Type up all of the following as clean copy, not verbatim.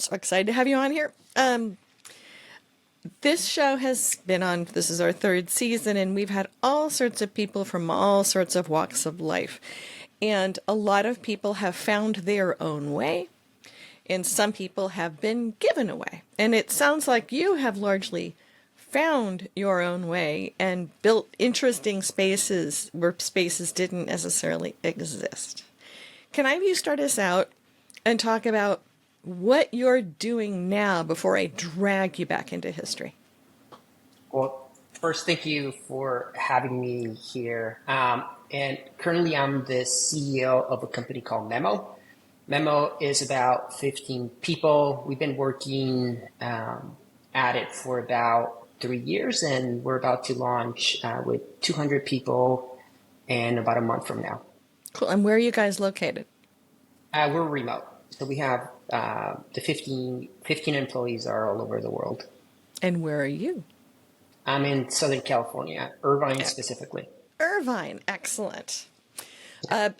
So excited to have you on here. This show has been on, this is our third season, and we've had all sorts of people from all sorts of walks of life. And a lot of people have found their own way, and some people have been given away. And it sounds like you have largely found your own way and built interesting spaces where spaces didn't necessarily exist. Can I have you start us out and talk about what you're doing now before I drag you back into history? Well, first, thank you for having me here. And currently, I'm the CEO of a company called Memo. Memo is about 15 people. We've been working at it for about 3 years, and we're about to launch with 200 people in about a month from now. Cool. And where are you guys located? We're remote. So we have the 15 employees are all over the world. And where are you? I'm in Southern California, Irvine specifically. Irvine. Excellent. I'm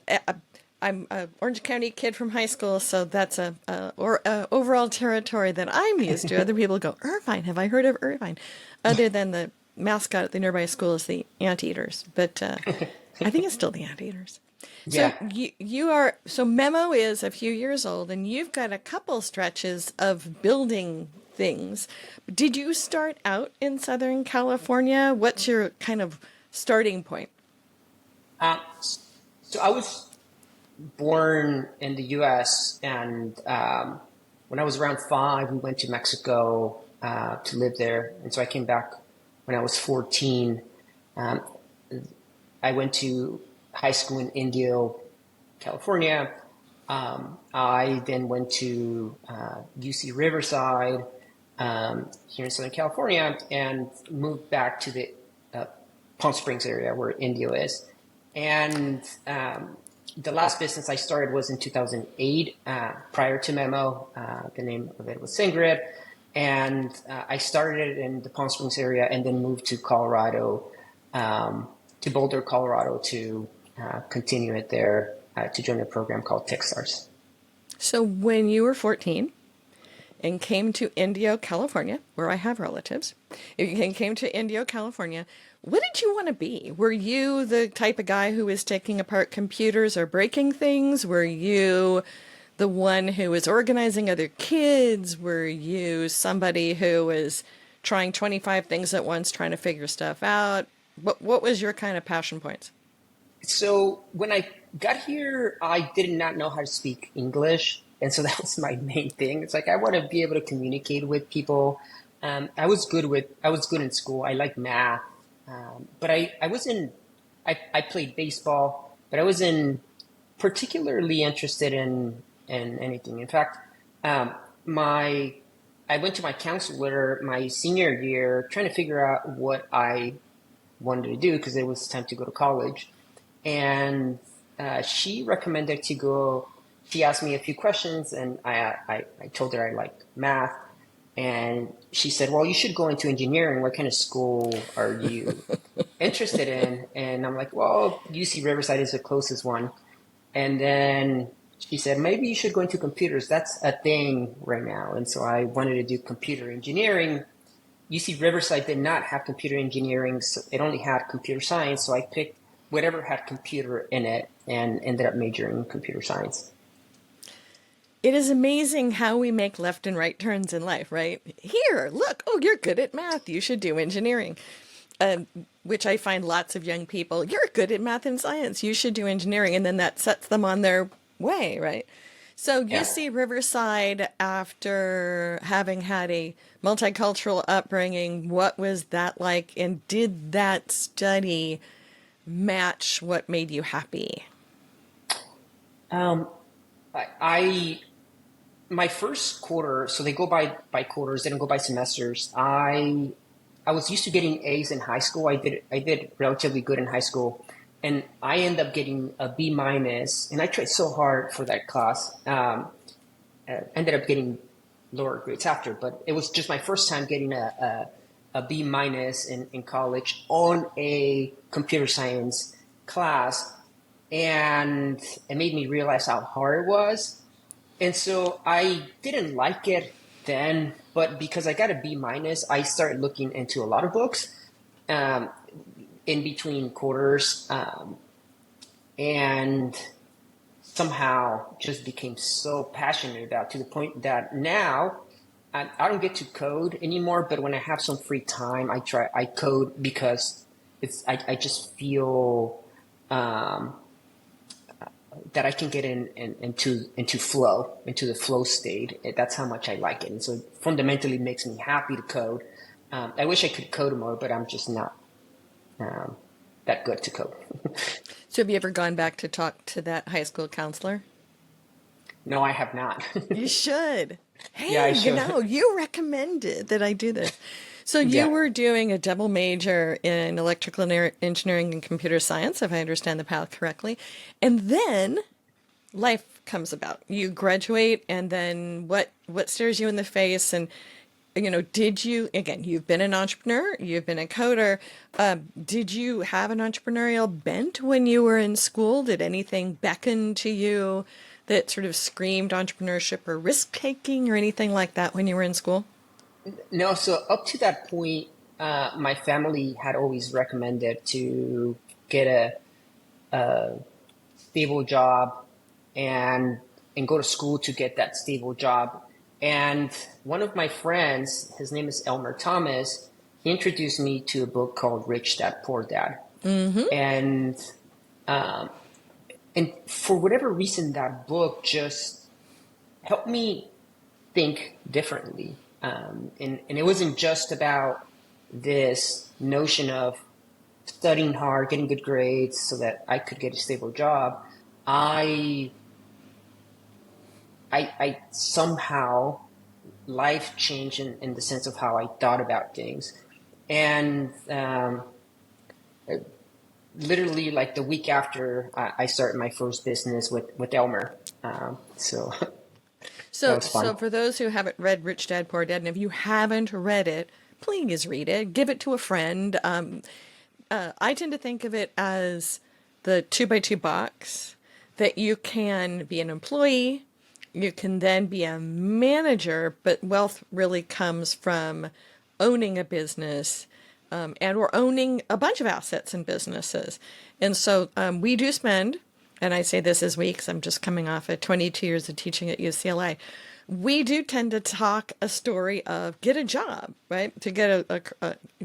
an Orange County kid from high school, so that's a overall territory that I'm used to. Other people go, Irvine, have I heard of Irvine? Other than the mascot at the nearby school is the Anteaters, but I think it's still the Anteaters. So Yeah. so Memo is a few years old, and you've got a couple stretches of building things. Did you start out in Southern California? What's your kind of starting point? So I was born in the U.S. and when I was around 5, we went to Mexico to live there, and so I came back when I was 14. Um, I went to high school in Indio, California. I then went to UC Riverside here in Southern California and moved back to the Palm Springs area where Indio is. And the last business I started was in 2008, prior to Memo. The name of it was SendGrid. And I started it in the Palm Springs area and then moved to Colorado, to Boulder, Colorado, to continue it there, to join a program called TechStars. So when you were 14 and came to Indio, California, where I have relatives, and came to Indio, California, what did you want to be? Were you the type of guy who was taking apart computers or breaking things? Were you the one who was organizing other kids? Were you somebody who was trying 25 things at once, trying to figure stuff out? What was your kind of passion points? So when I got here, I did not know how to speak English. And so that was my main thing. It's like, I want to be able to communicate with people. I was good in school. I liked math. But I played baseball, but I wasn't particularly interested in anything. In fact, I went to my counselor my senior year trying to figure out what I wanted to do because it was time to go to college. And she recommended to go. She asked me a few questions, and I told her I liked math. And she said, well, you should go into engineering. What kind of school are you interested in? And I'm like, well, UC Riverside is the closest one. And then she said, maybe you should go into computers. That's a thing right now. And so I wanted to do computer engineering. UC Riverside did not have computer engineering. So it only had computer science. So I picked whatever had computer in it and ended up majoring in computer science. It is amazing how we make left and right turns in life, right? Here, look, oh, you're good at math. You should do engineering. Which I find lots of young people, you're good at math and science. You should do engineering. And then that sets them on their way, right? So you Yeah. see Riverside after having had a multicultural upbringing. What was that like? And did that study match what made you happy? Um, I my first quarter, so they go by quarters, they don't go by semesters. I was used to getting A's in high school. I did relatively good in high school, and I ended up getting a B minus, and I tried so hard for that class. Ended up getting lower grades after, but it was just my first time getting a B minus in college on a computer science class, and it made me realize how hard it was. And so I didn't like it then, but because I got a B minus, I started looking into a lot of books um, in between quarters, and somehow just became so passionate about to the point that now I don't get to code anymore. But when I have some free time, I code because I just feel um, that I can get into flow, into the flow state. That's how much I like it. And so fundamentally it makes me happy to code. I wish I could code more, but I'm just not um, that good to code. So have you ever gone back to talk to that high school counselor? No, I have not. You should. Yeah, Hey, I should. you recommended that I do this. So you Yeah. were doing a double major in electrical engineering and computer science, if I understand the path correctly. And then life comes about. You graduate, and then what stares you in the face? And did you, again, you've been an entrepreneur, you've been a coder. Did you have an entrepreneurial bent when you were in school? Did anything beckon to you that sort of screamed entrepreneurship or risk taking or anything like that when you were in school? No, so up to that point, my family had always recommended to get a stable job and go to school to get that stable job. And one of my friends, his name is Elmer Thomas, he introduced me to a book called Rich Dad Poor Dad. And um, and for whatever reason, that book just helped me think differently. And it wasn't just about this notion of studying hard, getting good grades so that I could get a stable job. I, I somehow life changed in the sense of how I thought about things. And literally, like the week after, I started my first business with Elmer. So that So, was fun. so for those who haven't read Rich Dad Poor Dad, and if you haven't read it, please read it. Give it to a friend. I tend to think of it as the two by two box that you can be an employee, you can then be a manager, but wealth really comes from owning a business and or owning a bunch of assets and businesses. And so we do spend, and I say this as we, because I'm just coming off of 22 years of teaching at UCLA, we do tend to talk a story of get a job, right? To get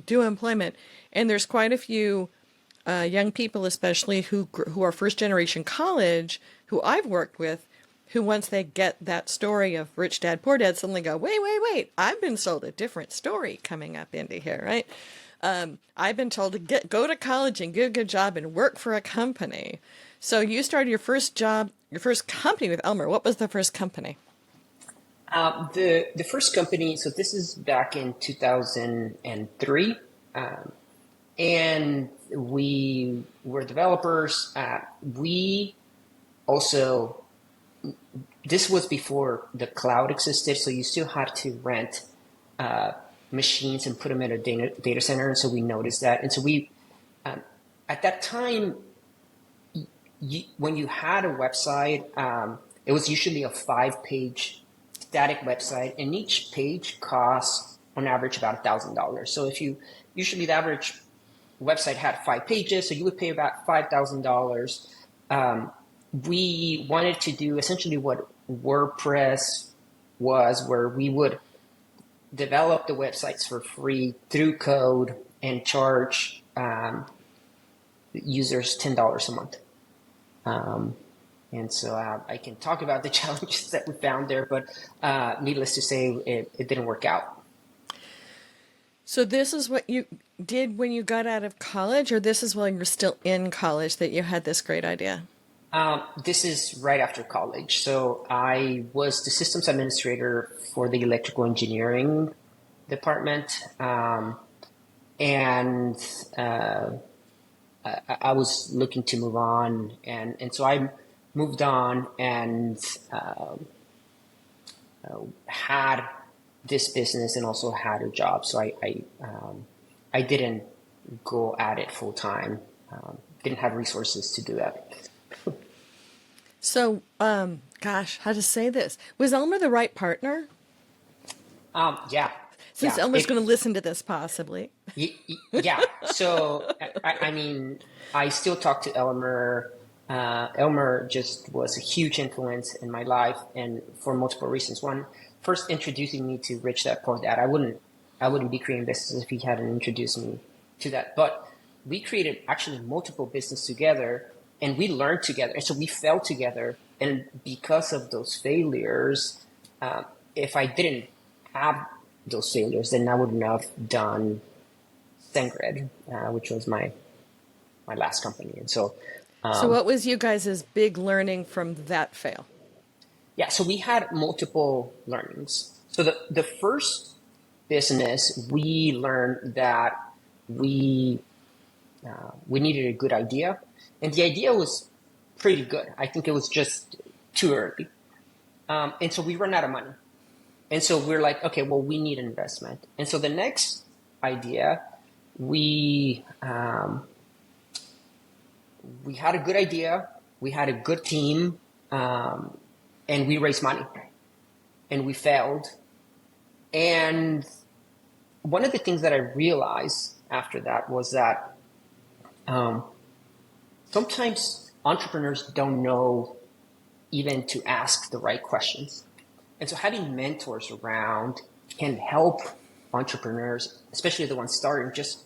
do employment. And there's quite a few young people, especially who are first generation college, who I've worked with, who once they get that story of Rich Dad Poor Dad suddenly go, wait, I've been sold a different story coming up into here, right? I've been told to go to college and get a good job and work for a company. So you started your first job, your first company with Elmer. What was the first company? The first company, so this is back in 2003, and we were developers. We also, this was before the cloud existed, so you still had to rent machines and put them in a data center. And so we noticed that, and so we at that time, when you had a website, it was usually a 5-page static website, and each page costs on average about $1,000. So if you usually the average website had 5 pages, so you would pay about $5,000. We wanted to do essentially what WordPress was, where we would develop the websites for free through code and charge users $10 a month. And so I can talk about the challenges that we found there, but needless to say, it didn't work out. So this is what you did when you got out of college, or this is while you were still in college that you had this great idea? This is right after college. So I was the systems administrator for the electrical engineering department. And I was looking to move on. And so I moved on and had this business and also had a job. So I didn't go at it full time. Didn't have resources to do that. So, gosh, how to say this? Was Elmer the right partner? Yeah, Since yeah. Elmer's going to listen to this, possibly. Yeah. So, I mean, I still talk to Elmer. Elmer just was a huge influence in my life, and for multiple reasons. One, first introducing me to Rich Dad Poor Dad. I wouldn't be creating business if he hadn't introduced me to that. But we created actually multiple business together, and we learned together, and so we fell together. And because of those failures, if I didn't have those failures, then I wouldn't have done SendGrid, which was my last company. And so, So, what was you guys' big learning from that fail? yeah, so we had multiple learnings. So the first business, we learned that we we needed a good idea, and the idea was pretty good. I think it was just too early, and so we ran out of money. And so we're like, okay, well, we need an investment. And so the next idea, we we had a good idea, we had a good team, and we raised money, and we failed. And one of the things that I realized after that was that sometimes entrepreneurs don't know even to ask the right questions. And so having mentors around can help entrepreneurs, especially the ones starting, just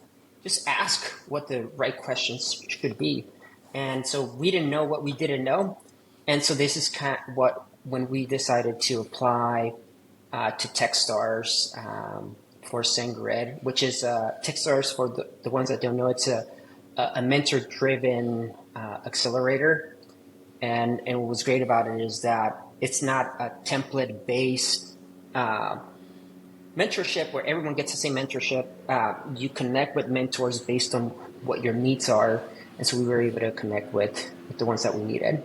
ask what the right questions should be. And so we didn't know what we didn't know. And so this is kind of what, when we decided to apply to Techstars for SendGrid, which is Techstars, for the ones that don't know, it's a mentor-driven accelerator. And what was great about it is that it's not a template-based mentorship where everyone gets the same mentorship. You connect with mentors based on what your needs are. And so we were able to connect with the ones that we needed.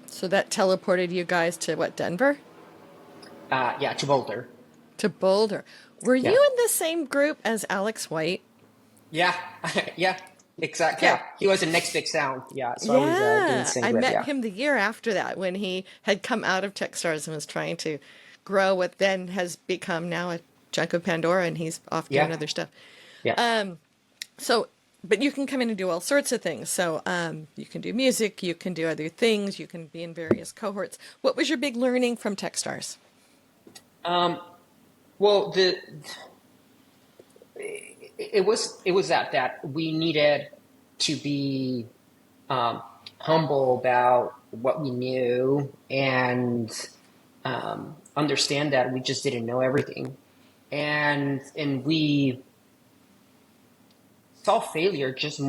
So, that teleported you guys to what, Denver? Yeah, to Boulder. To Boulder. Were Yeah. you in the same group as Alex White? Yeah. Yeah. Exactly. Okay. Yeah. He was the next big sound. Yeah. So I was doing Yeah, I SendGrid. met Yeah. him the year after that when he had come out of Techstars and was trying to grow what then has become now a chunk of Pandora, and he's off doing Yeah. other stuff. Yeah. So, but you can come in and do all sorts of things. So, you can do music, you can do other things, you can be in various cohorts. What was your big learning from Techstars? Well, it was that we needed to be humble about what we knew and understand that we just didn't know everything, and we saw failure just